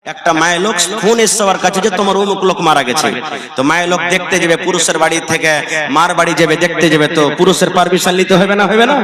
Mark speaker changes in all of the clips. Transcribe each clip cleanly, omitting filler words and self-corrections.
Speaker 1: একটা মায়ের লোক ফোন এসছে ওর কাছে যে তোমার অমুক লোক মারা গেছে। তো মায়ের লোক দেখতে যাবে, পুরুষের বাড়ি থেকে মার বাড়ি যাবে দেখতে যাবে, তো পুরুষের পারমিশন নিতে হবে না? হবে না?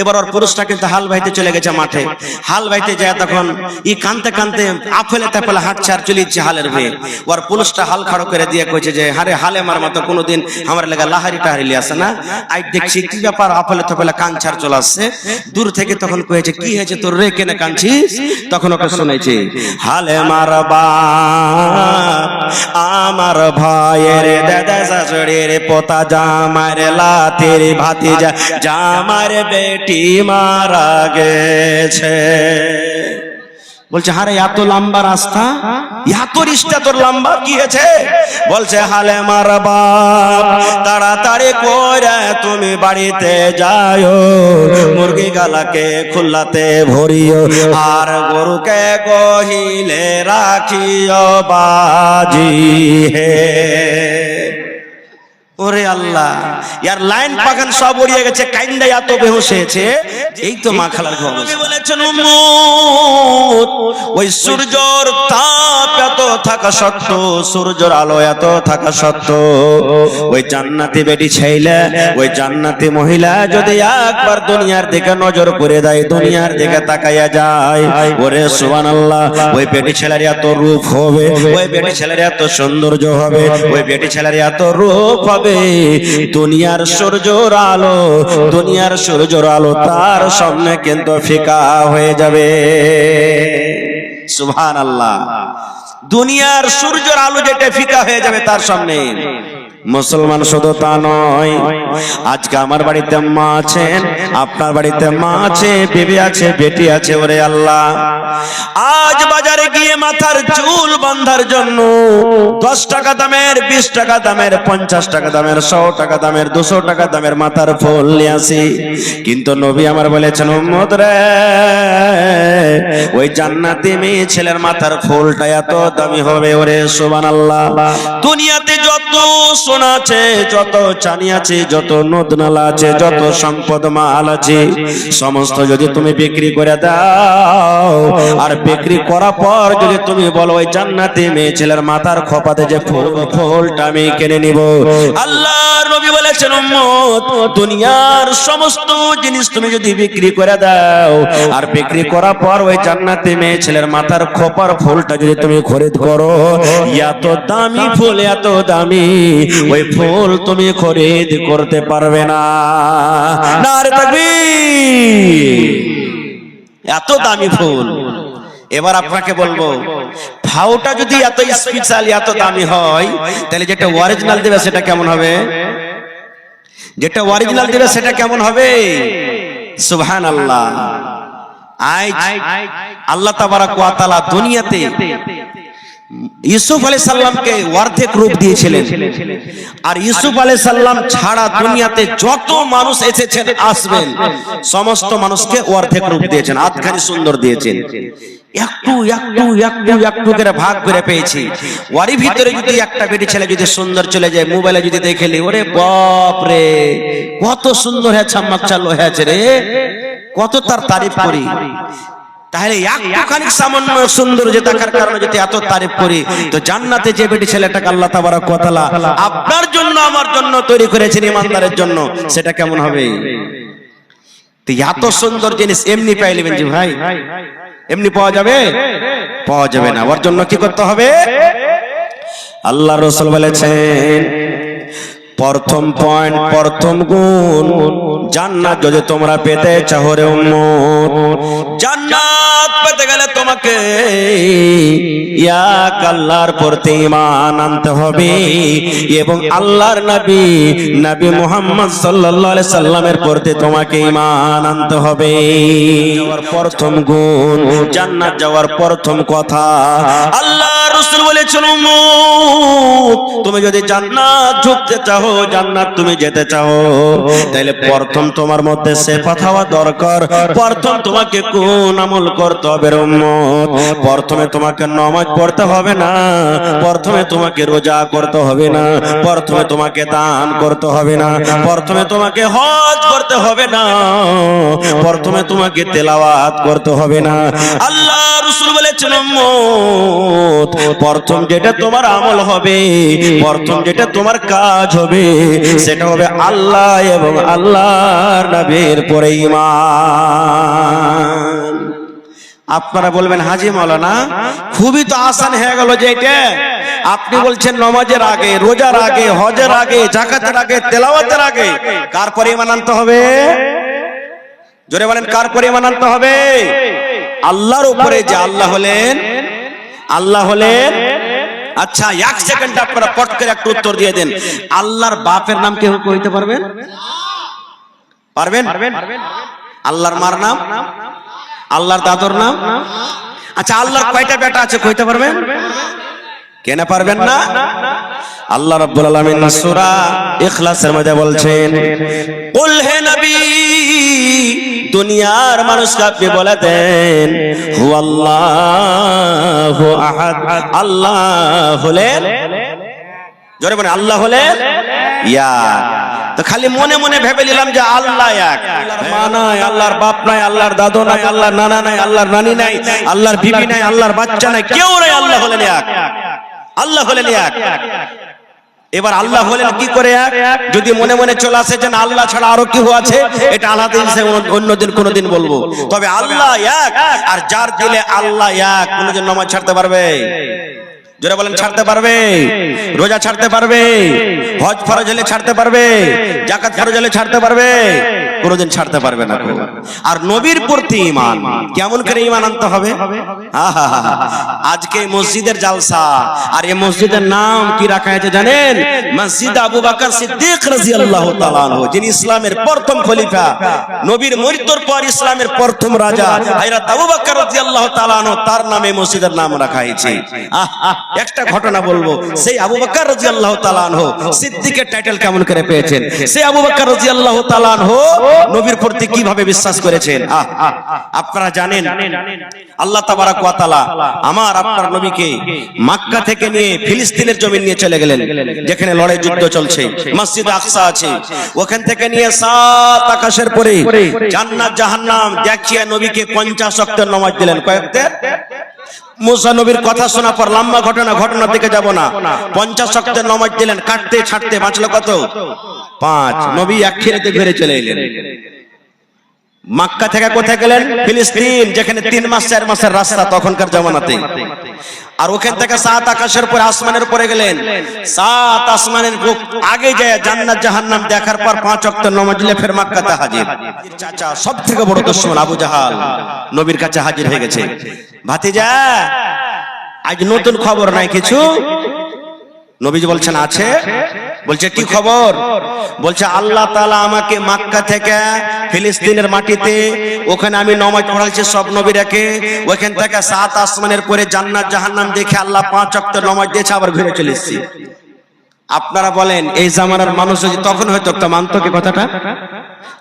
Speaker 1: এবার ওর পুরুষটা কিন্তু হাল বাইতে চলে গেছে মাঠে। হাল বাইতে যায় তখন ই কানতে কানতে আফেলে তাফেলে হাঁটছে আর চলিচ্ছে হালের হয়ে। ওর পুরুষটা হাল খাড়ো করে দিয়ে কইছে যে হারে হালে মার মতো কোনোদিন আমার লেগে লাহারি টাহারি আসে না, আই দেখছি কি ব্যাপার আফেলে তাফেলে কানছার চলে আসছে। দূর থেকে তখন কয়েছে কি হয়েছে তোর রে, কেনে কানছিস? তখন ওকে শুনেছি হালে মারবা আমার ভাইয়ের দাদা শাশুড়ির পোতা জামার লাতের ভাতিজা জামার বেটি মারা গেছে। বলছে হারে এত লম্বা রাস্তা, এত রিস্তা তোর লম্বা কি হয়েছে? বলছে হালে মারবা তাড়াতাড়ি করে তুমি বাড়িতে যাও, মুরগি গালাকে খুল্লাতে ভরিও আর গরুকে গহিলে রাখিও বাজি হে। ওরে আল্লাহ, ইয়ার লাইন পাখান সব উড়িয়ে গেছে, কাইন্দা এত বেহুশ হয়েছে। এই তো মা খালার খবর বলেছেন উম্মত, ওই সূর্যর তাপ এত থাকা সত্ত্বেও, সূর্যের আলো এত থাকা সত্ত্বেও ওই জান্নাতি বেটি ছেলে, ওই জান্নাতি মহিলা যদি একবার দুনিয়ার দিকে নজর করে দেয়, দুনিয়ার দিকে তাকাইয়া যায়, ওরে সুবহানাল্লাহ, ওই বেটি ছেলের এত রূপ হবে, ওই বেটি ছেলের এত সৌন্দর্য হবে, ওই বেটি ছেলের এত রূপ হবে, দুনিয়ার সূর্যের আলো, দুনিয়ার সূর্যের আলো তার সামনে কিন্তু ফিকা হয়ে যাবে। সুবহানাল্লাহ, দুনিয়ার সূর্যের আলো যেটা ফিকা হয়ে যাবে তার সামনে। মুসলমান শুধু তা নয়, আজকে আমার বাড়িতে মা আছেন, আপনার বাড়িতে মা আছে, বেবি আছে, বেটি আছে। ওরে আল্লাহ, আজ বাজারে গিয়ে মাথার চুল বাঁধার জন্য 10 টাকা দামের, 20 টাকা দামের, 50 টাকা দামের, 100 টাকা দামের, 200 টাকা দামের মাথার ফুল নিয়ে আসি। কিন্তু নবী আমার বলেছেন উম্মত রে, ওই জান্নাতি মেয়ে ছেলের মাথার ফুলটা এত দামি হবে। ওরে সুবহানাল্লাহ, দুনিয়াতে যত সোনা আছে, যত চাঁদি আছে, যত নদ নালা আছে, যত সম্পদ মাল আছে, সমস্ত যদি তুমি বিক্রি করে দাও, আর বিক্রি করার পর যদি তুমি বলো ওই জান্নাতি মেয়ে ছেলের মাথার খোপাতে যে ফুলটা আমি কিনে নিব, আল্লাহর নবী বলেছেন উম্মত, দুনিয়ার সমস্ত জিনিস তুমি যদি বিক্রি করে দাও, আর বিক্রি করার পর ওই জান্নাতি মেয়ে ছেলের মাথার খোপার ফুলটা যদি তুমি খরিদ করো, এত দামি ফুল, এত দামি, ওই ফুল তুমি খরিদ করতে পারবে না। নারে তাকবীর, এত দামি ফুল। এবার আপনাকে বলবো, ফাউটা যদি এত স্পেশাল, এত দামি হয়, তাহলে যেটা অরিজিনাল দেবে সেটা কেমন হবে? যেটা অরিজিনাল দেবে সেটা কেমন হবে? সুবহানাল্লাহ। আজ আল্লাহ তাবারাক ওয়া তাআলা দুনিয়াতে ইউসুফ আলাইহিস সালামকে অর্ধেক রূপ দিয়েছিলেন, আর ইউসুফ আলাইহিস সালাম ছাড়া দুনিয়াতে যত মানুষ এসেছেন আসবেন, সমস্ত মানুষকে অর্ধেক রূপ দিয়েছেন, আধখানি সুন্দর দিয়েছেন। একটু একটু একটু একটু করে ভাগ করে পেয়েছি। ওরই ভিতরে যদি একটা বেটি ছেলে যদি সুন্দর চলে যায়, মোবাইলে যদি দেখেলি, ওরে বাপ রে কত সুন্দর হয়েছে, আমাক চালু হয়েছে রে, কত তার তারিফ করি। তাহলে একটুখানি সামান্য সুন্দর যে থাকার কারণে যদি এত তারিফ করি, তো জান্নাতে যে বেটি ছেলেটাকে আল্লাহ তাবারাক ওয়া তাআলা আপনার জন্য আমার জন্য তৈরি করেছেন ইমানদারের জন্য, সেটা কেমন হবে? তো এত সুন্দর জিনিস এমনি পাইলেন যে ভাই, এমনি পাওয়া যাবে? পাওয়া যাবে না। ওর জন্য কি করতে হবে? আল্লাহ রাসূল বলেছেন প্রথম পয়েন্ট, প্রথম গুণ, জান্নাত যদি তোমরা পেতে চাও রে উম্মত, জান্নাত পেতে গেলে তোমাকে এক আল্লাহর প্রতি ঈমান আনতে হবে, এবং আল্লাহর নবী নবী মুহাম্মদ সাল্লাল্লাহু আলাইহি সাল্লামের প্রতি তোমাকে ঈমান আনতে হবে। প্রথম গুণ, জান্নাত যাওয়ার প্রথম কথা, আল্লাহ রাসূল বলেছেন উম্মত, তুমি যদি জান্নাত ঢুকতে চাও, জান্নাত তুমি যেতে চাও, তাহলে প্রথম তোমার মধ্যে সিফাত হওয়া দরকার। প্রথম তোমাকে কোন আমল করতে হবে রে উম্মত? প্রথমে তোমাকে নামাজ পড়তে হবে না, প্রথমে তোমাকে রোজা করতে হবে না, প্রথমে তোমাকে দান করতে হবে না, প্রথমে তোমাকে হজ করতে হবে না, প্রথমে তোমাকে তেলাওয়াত করতে হবে না। আল্লাহ রাসূল বলেছেন উম্মত, প্রথম যেটা তোমার আমল হবে, প্রথম যেটা তোমার কাজ হবে, সেটা হবে আল্লাহ এবং আল্লাহর নবীর পরে ঈমান। আপনারা বলবেন হাজী মাওলানা খুবই তো আসান হয়ে গেল যে এটা আপনি বলছেন নামাজের আগে, রোজার আগে, হজের আগে, যাকাতের আগে, তেলাওয়াতের আগে কার পরে ঈমান আনতে হবে? জোরে বলেন কার পরে ঈমান আনতে হবে? আল্লাহর উপরে। যে আল্লাহ হলেন, আল্লাহ হলেন। আচ্ছা এক সেকেন্ড আপনারা পট করে একটা উত্তর দিয়ে দেন, আল্লাহর বাপের নাম কেউ কইতে পারবেন? পারবেন? আল্লাহর মার নাম, আল্লাহর দাদুর নাম। আচ্ছা আল্লাহর কয়টা বেটা আছে কইতে পারবেন? কেন পারবেন না? আল্লাহ রাব্বুল আলামিন সূরা ইখলাসের মধ্যে বলছেন, কুল হে নবী দুনিয়ার মানুষকে আপনি বলে দেন হুয়াল্লাহু আহাদ, আল্লাহ হলেন, জোরে বলেন আল্লাহ হলেন ইয়া। তো খালি মনে মনে ভেবে নিলাম যে আল্লাহ এক, আল্লাহর মা নাই, আল্লাহর বাপ নাই, আল্লাহর দাদু নাই, আল্লাহর নানা নাই, আল্লাহর নানি নাই, আল্লাহর বিবি নাই, আল্লাহর বাচ্চা নাই, কেউ নাই, আল্লাহ হলেন এক, আল্লাহ হলেন এক। এবার আল্লাহ হলেন কি করে এক? যদি মনে মনে চলে আসে যে আল্লাহ ছাড়া আরো কেউ আছে, এটা আলাদা হিসেবে অন্যদিন কোনোদিন বলবো। তবে আল্লাহ এক, আর যার দিলে আল্লাহ এক কোনোদিন নামাজ ছাড়তে পারবে? জোরে বলেন ছাড়তে পারবে? রোজা ছাড়তে পারবে? হজ ফরজ হলে ছাড়তে পারবে? যাকাত ফরজ হলে ছাড়তে পারবে? কোনোদিন ছাড়তে পারবে না। আর নবীর প্রতি ঈমান কেমন করে ঈমান আনতে হবে? আজকে মসজিদের জালসা, আর এই মসজিদের নাম কি রাখা হয়েছে জানেন? মসজিদ আবু বকর সিদ্দিক রাদিয়াল্লাহু তাআলা আনহু, যিনি ইসলামের প্রথম খলিফা, নবীর মৃত্যুর পর ইসলামের প্রথম রাজা হযরত আবু বকর রাদিয়াল্লাহু তাআলা আনহু, তার নামে মসজিদের নাম রাখা হয়েছে। একটা ঘটনা বলবো, সেই আবু বকর রাদিয়াল্লাহু তাআলা আনহু সিদ্দিকের টাইটেল কেমন করে পেয়েছেন? সেই আবু বকর রাদিয়াল্লাহু তাআলা আনহু নবীর প্রতি কিভাবে বিশ্বাস করেছেন আপনারা জানেন। আল্লাহ তাবারাক ওয়া তাআলা আমার আপনার নবীকে মক্কা থেকে নিয়ে ফিলিস্তিনের জমিন নিয়ে চলে গেলেন, যেখানে লড়াই যুদ্ধ চলছে, মসজিদ আকসা আছে, ওখান থেকে নিয়ে 7 আকাশের পরে জান্নাত জাহান্নাম দেখিয়ে নবীকে 50 ওয়াক্তের নামাজ দিলেন। কয়েকটা মুসা নবীর কথা শোনা পর, লম্বা ঘটনা থেকে যাব না, 50 ওয়াক্তের নামাজ দিলেন, কাটতে ছাড়তে বাঁচলো কত? 5। নবী এক খিরেতে ফিরে চলে এলেন। মক্কা থেকে কোথায় গেলেন? ফিলিস্তিন, যেখানে 3 মাস 4 মাসের রাস্তা তখনকার জামানাতে। আর ওখান থেকে 7 আকাশের পরে আসমানের উপরে গেলেন, 7 আসমানের আগে যায় জান্নাত জাহান্নাম দেখার পর 5 ওয়াক্তের নামাজ দিলে ফের মক্কাতে হাজির। চাচা সবথেকে বড় দুশমন আবু জাহাল নবীর কাছে হাজির হয়ে গেছে। ভাতিজা আজ নতুন খবর নাই কিছু? নবীজি বলছেন আছে। বলছে কি খবর? বলছে আল্লাহ তাআলা আমাকে মক্কা থেকে ফিলিস্তিনের মাটিতে, ওখানে আমি নামাজ পড়াইছি সব নবীরাকে, ওখান থেকে 7 আসমানের পরে জান্নাত জাহান্নাম দেখে আল্লাহ 5 ওয়াক্তের নামাজ দিয়েছে, আবার ঘুরে চলে এসেছি। আপনারা বলেন এই জামানার মানুষ যদি তখন হয়তো একটা মানতো কি কথাটা?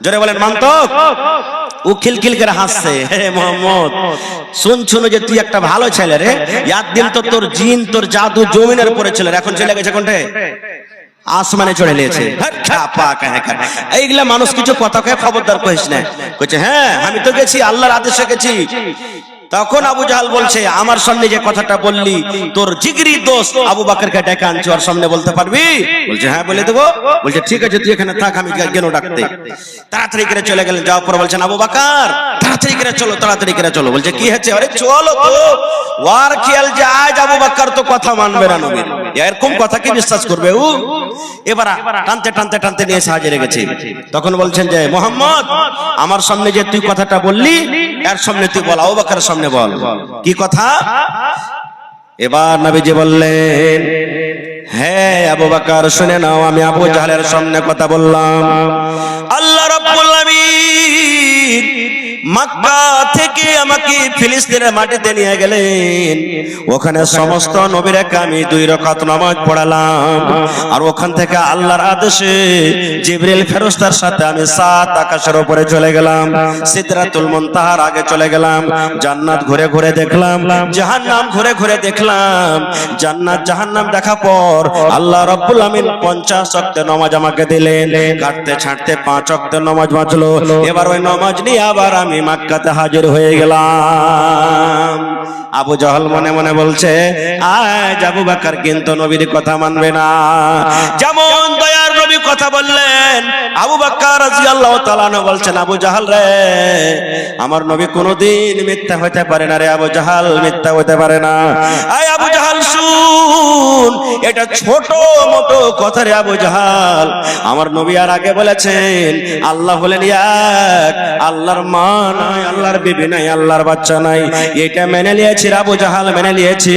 Speaker 1: জোরে বলেন মানতো? ও খিলখিল করে হাসছে, হে মোহাম্মদ শুনছুনো যে তুই একটা ভালো ছেলে রে, একদিন তো তোর জিন তোর জাদু জমিনের উপরে ছিল, এখন চলে গেছে কোনটে? আসমানে চড়ে নিয়েছে। এইগুলা মানুষ কিছু কথা কয়ে খবরদার কইস না। কইছে হ্যাঁ আমি তো গেছি, আল্লাহর আদেশে গেছি। তখন আবু জাহাল বলছে আমার সামনে যে কথাটা বললি তোর জিগরি দোস্ত আবু বকরকে ডেকে আনছি, ওর সামনে বলতে পারবি? বলছে হ্যাঁ বলে দেবো। বলছে ঠিক আছে তুই এখানে থাক, আমি গেল ডাকতে। তাড়াতাড়ি করে চলে গেলেন, যাওয়ার পর বলছেন আবু বকর তাড়াতাড়ি করে চলো, তাড়াতাড়ি করে চলো। বলছে কি হয়েছে? আরে চলো তো। ওয়ার খেয়াল যে আজ আবু বকর তো কথা মানবে না নবীর, এরকম কথা কি বিশ্বাস করবে ও? এবার টানতে টানতে টানতে নিয়ে হাজির গেছে। তখন বলছেন যে মোহাম্মদ আমার সামনে যে তুই কথাটা বললি, এর সামনে তুই বল, আবু বকরের সামনে বল কি কথা। এবার নবীজি বললেন হ্যাঁ আবু বকর শুনে নাও, আমি আবু জাহলের সামনে কথা বললাম। আল্লাহ রাব্বুল আলামিন মক্কা থেকে আমাকে ফিলিস্তিনের মাটিতে নিয়ে গেলেন, ওখানে সমস্ত নবীরাকে আমি 2 রাকাত নামাজ পড়ালাম। আর ওখান থেকে আল্লাহর আদেশে জিবরিল ফেরেশতার সাথে আমি 7 আকাশের উপরে চলে গেলাম, সিদরাতুল মুনতাহার আগে চলে গেলাম, জান্নাত ঘুরে ঘুরে দেখলাম, জাহান্নাম ঘুরে ঘুরে দেখলাম। জান্নাত জাহান্নাম দেখা পর আল্লাহ রাব্বুল আমিন 50 ওয়াক্তের নামাজ আমাকে দিলেন, কাটতে ছাড়তে 5 ওয়াক্তের নামাজ বাঁচলো। এবার ওই নামাজ নিয়ে আবার আমি আমি মক্কাতে হাজির হয়ে গেলাম। আবু জাহল মনে মনে বলছে, আজ আবু বকর কিন্তু নবীর কথা মানবে না। যেমন দয়ার নবী কথা বললেন, আবু বকর রাদিয়াল্লাহু তাআলা আনহু বলছেন, আবু জাহল রে, আমার নবী কোনোদিন মিথ্যা হতে পারে না রে আবু জাহল, মিথ্যা হতে পারে না। আয় আবু জাহল শুন, এটা ছোট মোটো কথা রে আবু জাহল। আমার নবী আর আগে বলেছেন আল্লাহ হলেন এক, আল্লাহর মা নাই, আল্লাহর বিবি নাই, আল্লাহর বাচ্চা নাই। এটা মেনে নিয়েছি আবু জাহল, মেনে নিয়েছি।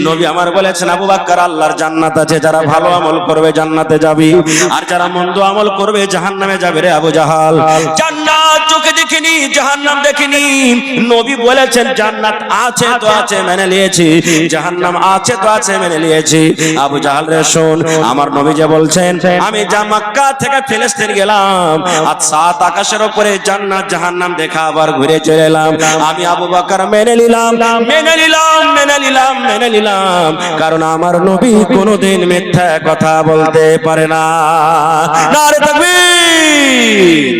Speaker 1: নবী আমার বলেছেন, আবু বকর আল্লাহর জান্নাত আছে, যারা ভালো আমল করবে জান্নাতে যাবি, আর যারা মন্দ আমল করবে জাহান্নামে যাবে রে আবু জাহল। জান্নাত চোখে দেখিনি, জাহান্নাম দেখিনি। নবী বলেছেন জান্নাত আছে তো আছে, মেনে নিয়েছি, জাহান্নাম আছে তো আছে, মেনে নিয়েছি। আবু জাহল রে শোন, আমার নবী যে বলছেন, আমি মক্কা থেকে ফিলিস্তিন গেলাম, আর সাত আকাশের উপরে জান্নাত জাহান্নাম দেখা আবার ঘুরে চলে এলাম। আমি আবু বকর মেনে নিলাম, মেনে নিলাম, মেনে নিলাম, মেনে নিলাম, কারণ আমার নবী কোনোদিন মিথ্যা কথা বলতে পারে না। নারে তাকবীর।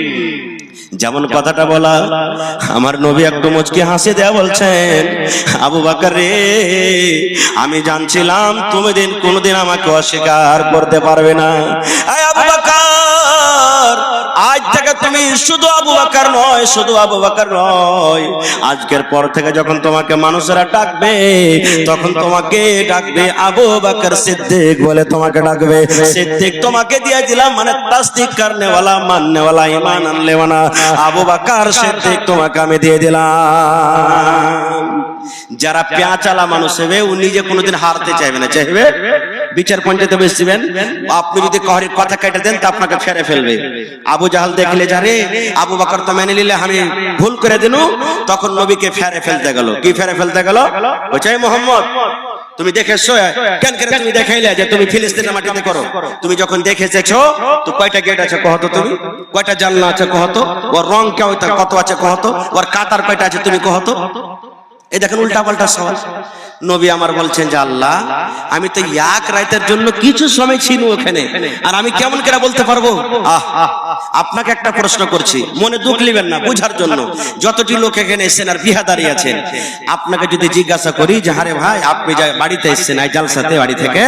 Speaker 1: যেমন কথাটা বলা, আমার নবী একটু মুচকি হাসি দেয়া বলছেন, আবু বকর রে, আমি জানছিলাম তুমি কোনোদিন আমাকে অস্বীকার করতে পারবে না। আয় আবু বকর, আজ থেকে তুমি শুধু আবু বকর নয়, শুধু আবু বকর নয়, আজকের পর থেকে যখন তোমাকে মানুষেরা ডাকবে, তখন তোমাকে ডাকবে আবু বকর সিদ্দিক বলে তোমাকে ডাকবে। সিদ্দিক তোমাকে দিয়ে দিলাম, মানে তাসদিক করনে ওয়ালা, মাননে ওয়ালা, ঈমান আনলে ওয়ালা, আবু বকর সিদ্দিক তোমাকে আমি দিয়ে দিলাম। যারা পেঁচালা মানুষ হবে, ও নিজে কোনোদিন হারতে চাইবে না, চাইবে বিচার পঞ্চায়েতে বসবেন, আপনি যদি কাহরির কথা কেটে দেন তা আপনাকে ফেরে ফেলবে। আবু জাহল দেখলে যারে আবু বকর তো মেনে নিলে আমি ভুল করে দিনু, তখন নবীকে ফেরে ফেলতে গেল। কি ফেরে ফেলতে গেল? বলছে মোহাম্মদ, তুমি দেখেছো কেন করে তুমি দেখাইলে যে তুমি ফিলিস্তিনের মাটিতে করো? তুমি যখন দেখেছো তো কয়টা গেট আছে কহতো, তুমি কয়টা জানলা আছে কহতো, ওর রং কত আছে কহতো, ওর কাতার কয়টা আছে তুমি কহতো। এই দেখেন উল্টা পাল্টা সওয়াল। নবী আমার বলছেন যে আল্লাহ, আমি তো এক রাতের জন্য কিছু সময় ছিল ওখানে, আর আমি কেমন করে বলতে পারবো? আপনাকে একটা প্রশ্ন করছি, মনে দুঃখ নেবেন না, বুঝার জন্য। যতটি লোক এখানে এসেছেন আর বিহাদারি আছেন, আপনাকে যদি জিজ্ঞাসা করি যে হারে ভাই, আপনি যা বাড়িতে এসেছেন এই জালসাতে বাড়ি থেকে,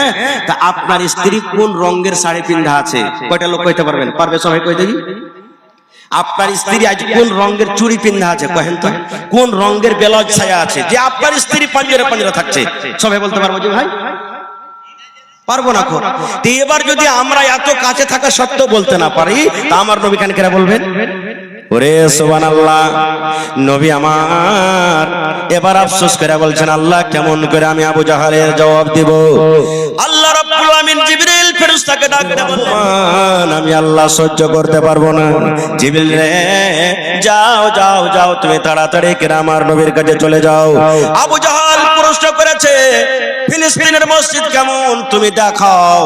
Speaker 1: তা আপনার স্ত্রী কোন রঙের শাড়ি পিন্ধা আছে, কয়টা লোক কইতে পারবেন? পারবে সবাই? কই দেখি। আপনার স্ত্রী আজ কোন রঙের চুড়ি পিন্ধা আছে কহেন তো? কোন রঙের ব্লাউজ ছায়া আছে যে আপনার স্ত্রী পাঞ্জরে পাঞ্জরে থাকছে? সবাই বলতে পারবো যে ভাই? পারবো না। এবার যদি আমরা এত কাছে থাকা সত্ত্বেও বলতে না পারি, তা আমার নবী কেন কেরা বলবেন? ওরে সুবহানাল্লাহ। নবী আমার এবার আফসোস করে বলছেন, আল্লাহ কেমন করে আমি আবু জাহলের জবাব দিব? আল্লাহ রাব্বুল আমিন জিবরিল ফেরেশতাকে ডাক দেন, আমি আল্লাহ সহ্য করতে পারবো না। জিবরিল রে, যাও যাও যাও, তুমি তাড়াতাড়ি করে আমার নবীর কাছে চলে যাও। আবু জাহল প্রশ্ন করেছে, ফিলিস্তিনের মসজিদ কেমন তুমি দেখাও।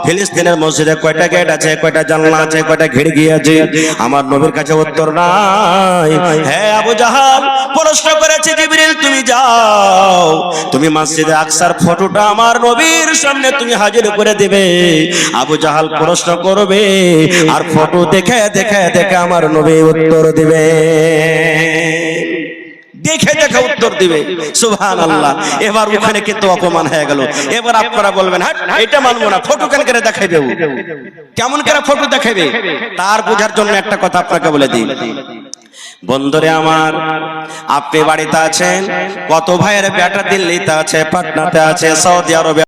Speaker 1: ফিলিস্তিনের মসজিদে কয়টা গেট আছে, কয়টা জানলা আছে, কয়টা খিড়কি আছে? আমার নবীর কাছে উত্তর নাই। হ্যাঁ আবু জাহল প্রশ্ন করেছে, জিবরিল তুমি যাও, তুমি মসজিদে আকসার ফটোটা আমার নবীর সামনে তুমি হাজির করে দিবে। আবু জাহল প্রশ্ন করবে, আর ফটো দেখে দেখে দেখে আমার নবী উত্তর দিবে, দেখে দেখে উত্তর দিবে। সুবহানাল্লাহ। এবার ওখানে কিন্তু অপমান হয়ে গেল। এবার আপনারা বলবেন, হ্যাঁ এটা মানবো না, ফটো কেন করে দেখাইবে? কেমন করে ফটো দেখাইবে? তার বোঝার জন্য একটা কথা আপনাকে বলে দিই, বন্ধুরে আমার, আপনি বাড়িতে আছেন, কত ভাইয়ের বেটা দিল্লিতে আছে, পাটনাতে আছে, সৌদি আরবে